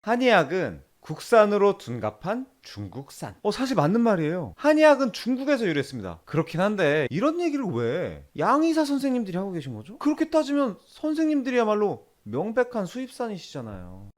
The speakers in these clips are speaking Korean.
한의학은 국산으로 둔갑한 중국산. 사실 맞는 말이에요. 한의학은 중국에서 유래했습니다. 그렇긴 한데 이런 얘기를 왜 양의사 선생님들이 하고 계신 거죠? 그렇게 따지면 선생님들이야말로 명백한 수입산이시잖아요.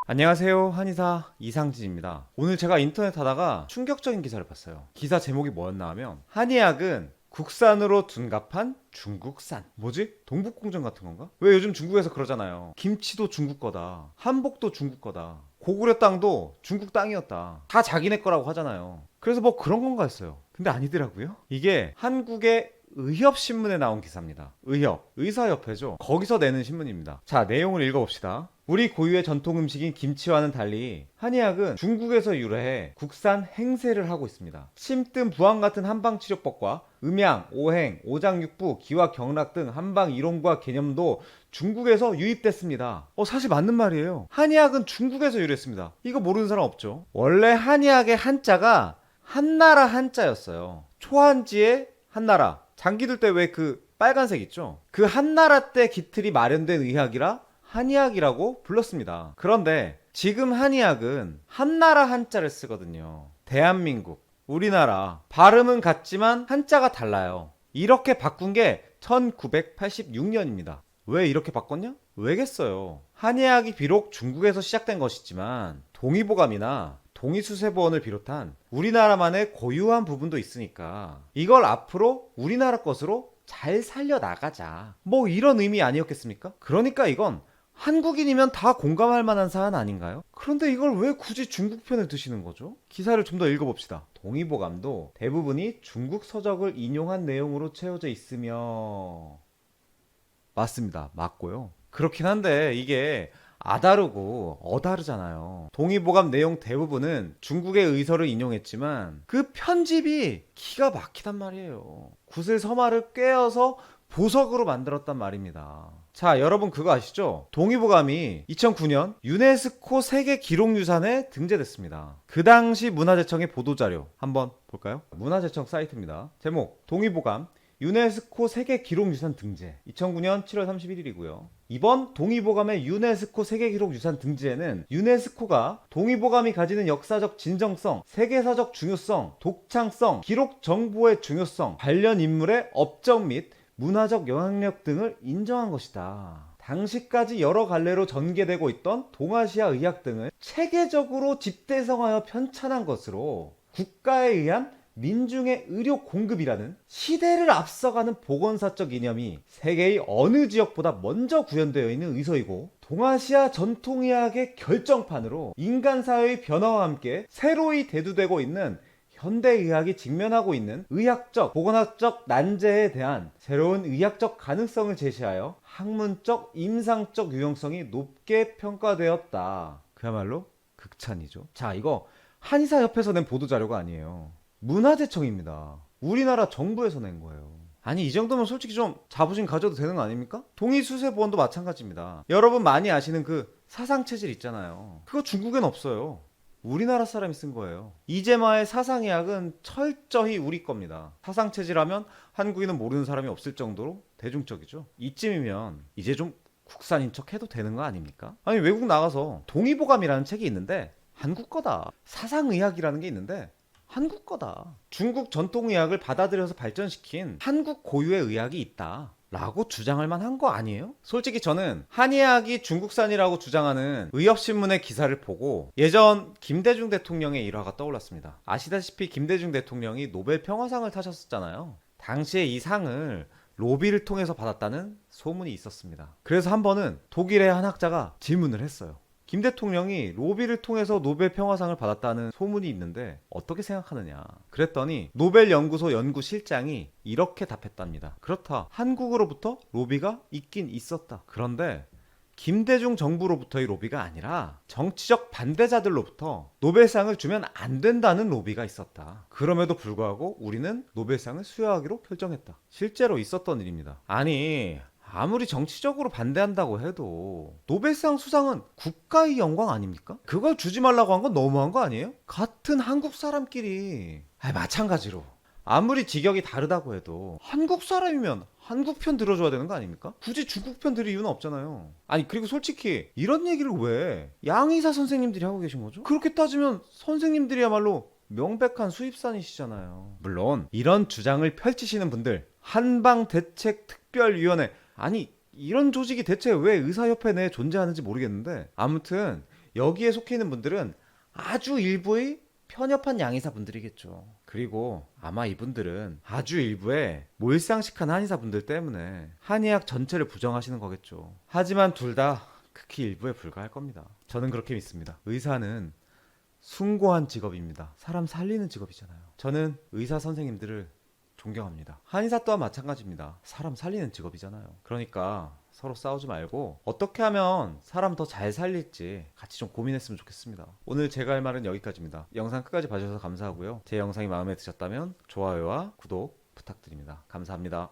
안녕하세요, 한의사 이상진입니다. 오늘 제가 인터넷 하다가 충격적인 기사를 봤어요. 기사 제목이 뭐였나 하면 한의학은 국산으로 둔갑한 중국산. 뭐지? 동북공정 같은 건가? 왜 요즘 중국에서 그러잖아요. 김치도 중국 거다, 한복도 중국 거다, 고구려 땅도 중국 땅이었다, 다 자기네 거라고 하잖아요. 그래서 뭐 그런 건가 했어요. 근데 아니더라고요. 이게 한국의 의협신문에 나온 기사입니다. 의협, 의사협회죠. 거기서 내는 신문입니다. 자, 내용을 읽어봅시다. 우리 고유의 전통 음식인 김치와는 달리 한의학은 중국에서 유래해 국산 행세를 하고 있습니다. 심뜸 부항 같은 한방치료법과 음양, 오행, 오장육부, 기와 경락 등 한방 이론과 개념도 중국에서 유입됐습니다. 사실 맞는 말이에요. 한의학은 중국에서 유래했습니다. 이거 모르는 사람 없죠. 원래 한의학의 한자가 한나라 한자였어요. 초한지의 한나라. 장기들 때 왜 그 빨간색 있죠? 그 한나라 때 기틀이 마련된 의학이라 한의학이라고 불렀습니다. 그런데 지금 한의학은 한나라 한자를 쓰거든요. 대한민국, 우리나라 발음은 같지만 한자가 달라요. 이렇게 바꾼 게 1986년입니다. 왜 이렇게 바꿨냐? 왜겠어요? 한의학이 비록 중국에서 시작된 것이지만 동의보감이나 동의수세보원을 비롯한 우리나라만의 고유한 부분도 있으니까 이걸 앞으로 우리나라 것으로 잘 살려나가자, 뭐 이런 의미 아니었겠습니까? 그러니까 이건 한국인이면 다 공감할 만한 사안 아닌가요? 그런데 이걸 왜 굳이 중국 편을 드시는 거죠? 기사를 좀 더 읽어봅시다. 동의보감도 대부분이 중국 서적을 인용한 내용으로 채워져 있으며, 맞습니다. 맞고요. 그렇긴 한데 이게 아다르고 어다르잖아요. 동의보감 내용 대부분은 중국의 의서를 인용했지만 그 편집이 기가 막히단 말이에요. 구슬서마를 꿰어서 보석으로 만들었단 말입니다. 자, 여러분 그거 아시죠? 동의보감이 2009년 유네스코 세계 기록유산에 등재됐습니다. 그 당시 문화재청의 보도자료 한번 볼까요? 문화재청 사이트입니다. 제목 동의보감 유네스코 세계 기록유산 등재, 2009년 7월 31일이고요. 이번 동의보감의 유네스코 세계기록유산 등재에는 유네스코가 동의보감이 가지는 역사적 진정성, 세계사적 중요성, 독창성, 기록 정보의 중요성, 관련 인물의 업적 및 문화적 영향력 등을 인정한 것이다. 당시까지 여러 갈래로 전개되고 있던 동아시아 의학 등을 체계적으로 집대성하여 편찬한 것으로 국가에 의한 민중의 의료 공급이라는 시대를 앞서가는 보건사적 이념이 세계의 어느 지역보다 먼저 구현되어 있는 의서이고, 동아시아 전통의학의 결정판으로 인간사회의 변화와 함께 새로이 대두되고 있는 현대의학이 직면하고 있는 의학적, 보건학적 난제에 대한 새로운 의학적 가능성을 제시하여 학문적, 임상적 유용성이 높게 평가되었다. 그야말로 극찬이죠. 자, 이거 한의사협회에서 낸 보도자료가 아니에요. 문화재청입니다. 우리나라 정부에서 낸 거예요. 아니, 이 정도면 솔직히 좀 자부심 가져도 되는 거 아닙니까? 동의수세보원도 마찬가지입니다. 여러분 많이 아시는 그 사상체질 있잖아요. 그거 중국엔 없어요. 우리나라 사람이 쓴 거예요. 이재마의 사상의학은 철저히 우리 겁니다. 사상체질하면 한국인은 모르는 사람이 없을 정도로 대중적이죠. 이쯤이면 이제 좀 국산인 척 해도 되는 거 아닙니까? 아니, 외국 나가서 동의보감이라는 책이 있는데 한국 거다. 사상의학이라는 게 있는데 한국 거다. 중국 전통의학을 받아들여서 발전시킨 한국 고유의 의학이 있다 라고 주장할 만한 거 아니에요? 솔직히 저는 한의학이 중국산이라고 주장하는 의협신문의 기사를 보고 예전 김대중 대통령의 일화가 떠올랐습니다. 아시다시피 김대중 대통령이 노벨 평화상을 타셨었잖아요. 당시에 이 상을 로비를 통해서 받았다는 소문이 있었습니다. 그래서 한 번은 독일의 한 학자가 질문을 했어요. 김 대통령이 로비를 통해서 노벨 평화상을 받았다는 소문이 있는데 어떻게 생각하느냐. 그랬더니 노벨 연구소 연구실장이 이렇게 답했답니다. 그렇다. 한국으로부터 로비가 있긴 있었다. 그런데 김대중 정부로부터의 로비가 아니라 정치적 반대자들로부터 노벨상을 주면 안 된다는 로비가 있었다. 그럼에도 불구하고 우리는 노벨상을 수여하기로 결정했다. 실제로 있었던 일입니다. 아무리 정치적으로 반대한다고 해도 노벨상 수상은 국가의 영광 아닙니까? 그걸 주지 말라고 한 건 너무한 거 아니에요? 같은 한국 사람끼리 마찬가지로 아무리 직역이 다르다고 해도 한국 사람이면 한국 편 들어줘야 되는 거 아닙니까? 굳이 중국 편 들을 이유는 없잖아요. 아니 그리고 솔직히 이런 얘기를 왜 양의사 선생님들이 하고 계신 거죠? 그렇게 따지면 선생님들이야말로 명백한 수입산이시잖아요. 물론 이런 주장을 펼치시는 분들, 한방대책특별위원회, 아니 이런 조직이 대체 왜 의사협회 내에 존재하는지 모르겠는데, 아무튼 여기에 속해 있는 분들은 아주 일부의 편협한 양의사 분들이겠죠. 그리고 아마 이분들은 아주 일부의 몰상식한 한의사 분들 때문에 한의학 전체를 부정하시는 거겠죠. 하지만 둘 다 극히 일부에 불과할 겁니다. 저는 그렇게 믿습니다. 의사는 숭고한 직업입니다. 사람 살리는 직업이잖아요. 저는 의사 선생님들을 존경합니다. 한의사 또한 마찬가지입니다. 사람 살리는 직업이잖아요. 그러니까 서로 싸우지 말고 어떻게 하면 사람 더 잘 살릴지 같이 좀 고민했으면 좋겠습니다. 오늘 제가 할 말은 여기까지입니다. 영상 끝까지 봐주셔서 감사하고요. 제 영상이 마음에 드셨다면 좋아요와 구독 부탁드립니다. 감사합니다.